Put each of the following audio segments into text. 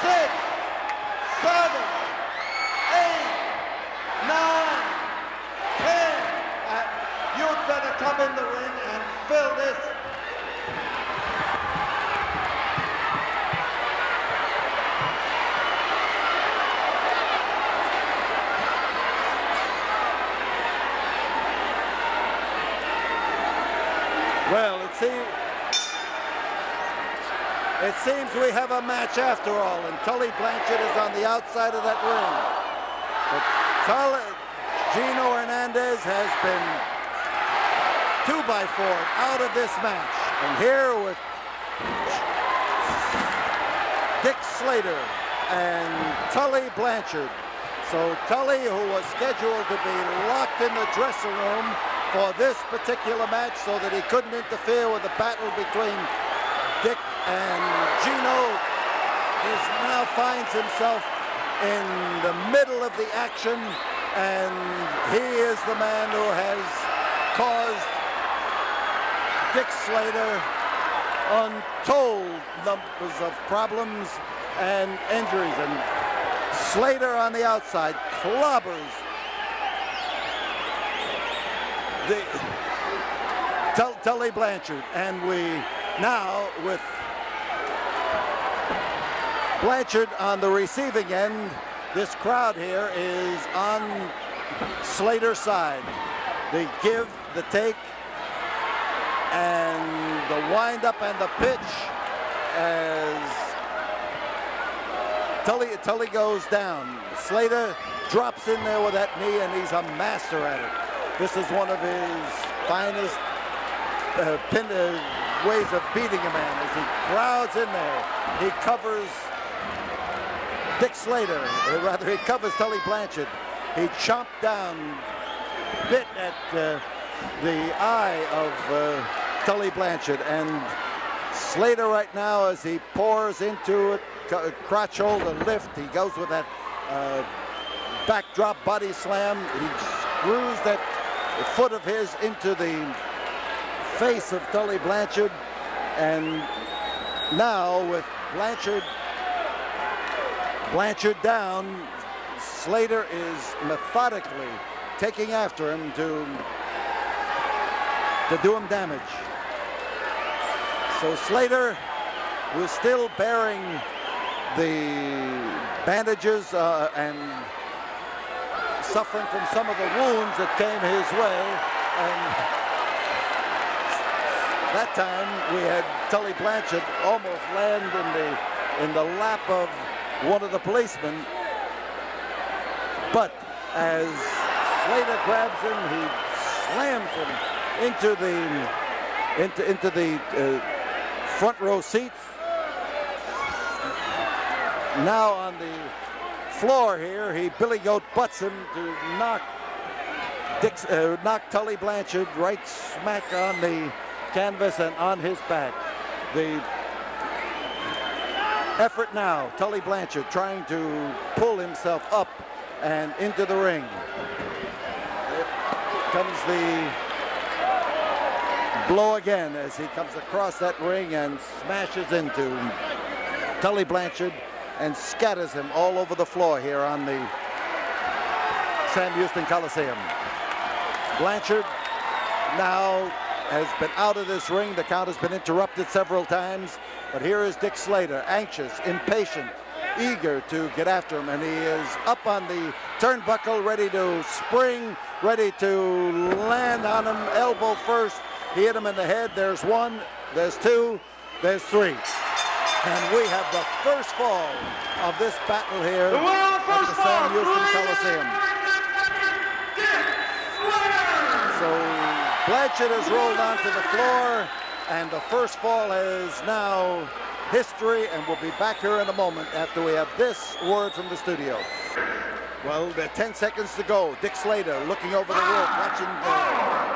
6, 7, 8, 9, 10. You'd better come in the ring and fill this. Well, it seems we have a match after all, and Tully Blanchard is on the outside of that ring. But Gino Hernandez has been 2x4 out of this match. And here with Dick Slater and Tully Blanchard. So Tully, who was scheduled to be locked in the dressing room for this particular match so that he couldn't interfere with the battle between Dick and Gino, now finds himself in the middle of the action, and he is the man who has caused Dick Slater untold numbers of problems and injuries. And Slater on the outside clobbers Tully Blanchard, and we now with Blanchard on the receiving end. This crowd here is on Slater's side. The give, the take, and the wind up and the pitch as Tully goes down. Slater drops in there with that knee, and he's a master at it. This is one of his finest ways of beating a man as he crowds in there. He covers Dick Slater, or rather he covers Tully Blanchard. He chomped down, bit at the eye of Tully Blanchard, and Slater right now, as he pours into it, crotch hold and lift, he goes with that backdrop body slam. He screws that foot of his into the face of Tully Blanchard, and now with Blanchard down, Slater is methodically taking after him to do him damage. So Slater was still bearing the bandages and suffering from some of the wounds that came his way, and that time we had Tully Blanchard almost land in the lap of one of the policemen, but as Slater grabs him, he slams him into the front row seats. Now on the floor here, he Billy Goat butts him to knock Tully Blanchard right smack on the canvas and on his back. The effort now, Tully Blanchard trying to pull himself up and into the ring. Here comes the blow again as he comes across that ring and smashes into Tully Blanchard and scatters him all over the floor here on the Sam Houston Coliseum. Blanchard now has been out of this ring. The count has been interrupted several times, but here is Dick Slater, anxious, impatient, eager to get after him, and he is up on the turnbuckle, ready to spring, ready to land on him, elbow first. He hit him in the head. There's one, there's two, there's three. And we have the first fall of this battle here at the Sam Houston Coliseum. So Blanchard has rolled onto the floor, and the first fall is now history, and we'll be back here in a moment after we have this word from the studio. Well, there are 10 seconds to go. Dick Slater looking over the rope, watching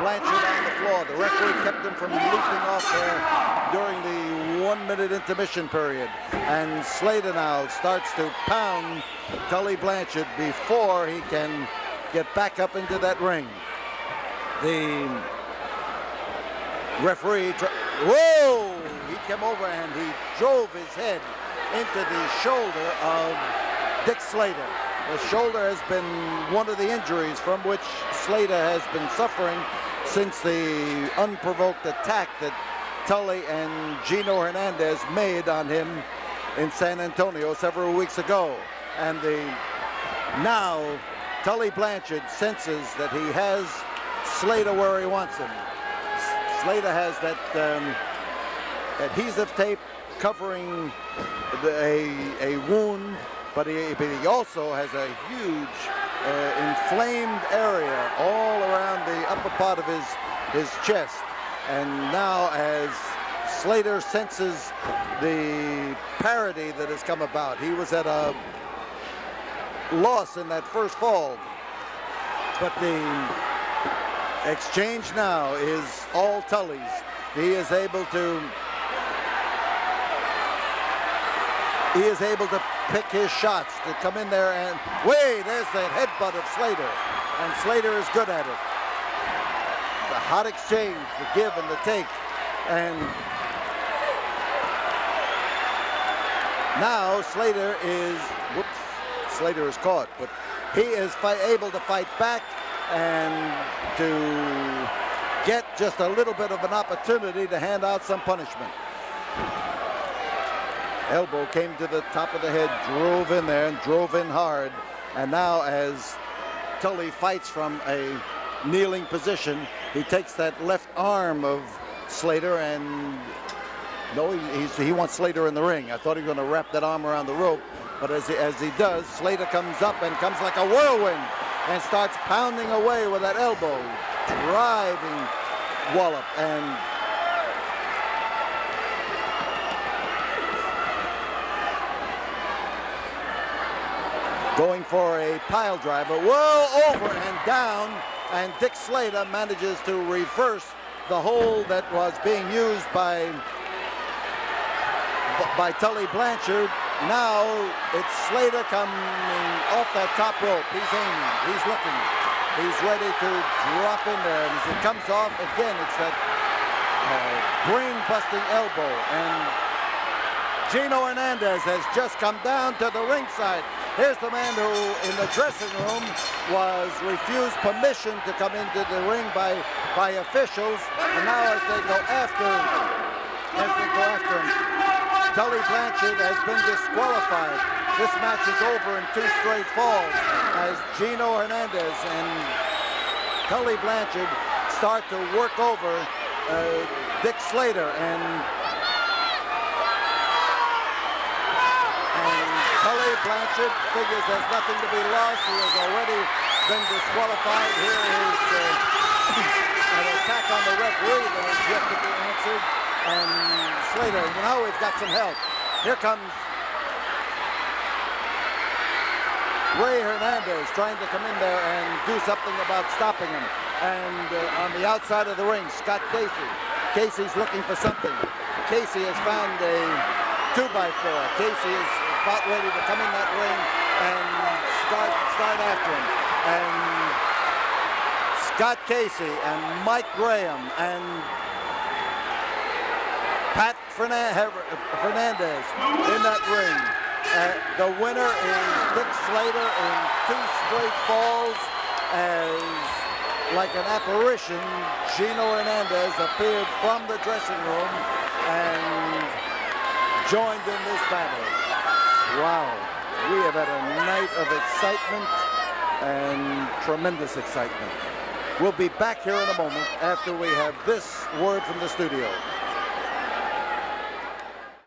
Blanchard on the floor. The referee kept him from leaping off there during the 1-minute intermission period. And Slater now starts to pound Tully Blanchard before he can get back up into that ring. The referee, whoa! He came over and he drove his head into the shoulder of Dick Slater. The shoulder has been one of the injuries from which Slater has been suffering since the unprovoked attack that Tully and Gino Hernandez made on him in San Antonio several weeks ago. And now Tully Blanchard senses that he has Slater where he wants him. Slater has that adhesive tape covering a wound, but he also has a huge inflamed area all around the upper part of his chest. And now as Slater senses the parity that has come about, he was at a loss in that first fall, but the exchange now is all Tully's. He is able to pick his shots to come in there, and there's that headbutt of Slater, and Slater is good at it. The hot exchange, the give and the take, and now Slater is caught, but he is able to fight back and to get just a little bit of an opportunity to hand out some punishment. Elbow came to the top of the head, drove in there and drove in hard. And now as Tully fights from a kneeling position, he takes that left arm of Slater and he wants Slater in the ring. I thought he was going to wrap that arm around the rope, but as he does, Slater comes up and comes like a whirlwind and starts pounding away with that elbow, driving wallop, and going for a pile driver, well over and down, and Dick Slater manages to reverse the hold that was being used by Tully Blanchard. Now it's Slater coming off that top rope. He's aiming, he's looking, he's ready to drop in there, and as it comes off again, it's that brain-busting elbow, and Gino Hernandez has just come down to the ringside. Here's the man who, in the dressing room, was refused permission to come into the ring by officials, and now as they go after him, Tully Blanchard has been disqualified. This match is over in 2 straight falls as Gino Hernandez and Tully Blanchard start to work over Dick Slater, and Tully Blanchard figures there's nothing to be lost. He has already been disqualified. Here is an attack on the referee that has yet to be answered. And Slater, now we've got some help. Here comes Ray Hernandez trying to come in there and do something about stopping him. And on the outside of the ring, Scott Casey. Casey's looking for something. Casey has found a 2x4. Casey is about ready to come in that ring and start after him. And Scott Casey and Mike Graham and Pat Fernandez in that ring. The winner is Dick Slater in 2 straight falls, as like an apparition, Gino Hernandez appeared from the dressing room and joined in this battle. Wow, we have had a night of excitement and tremendous excitement. We'll be back here in a moment after we have this word from the studio.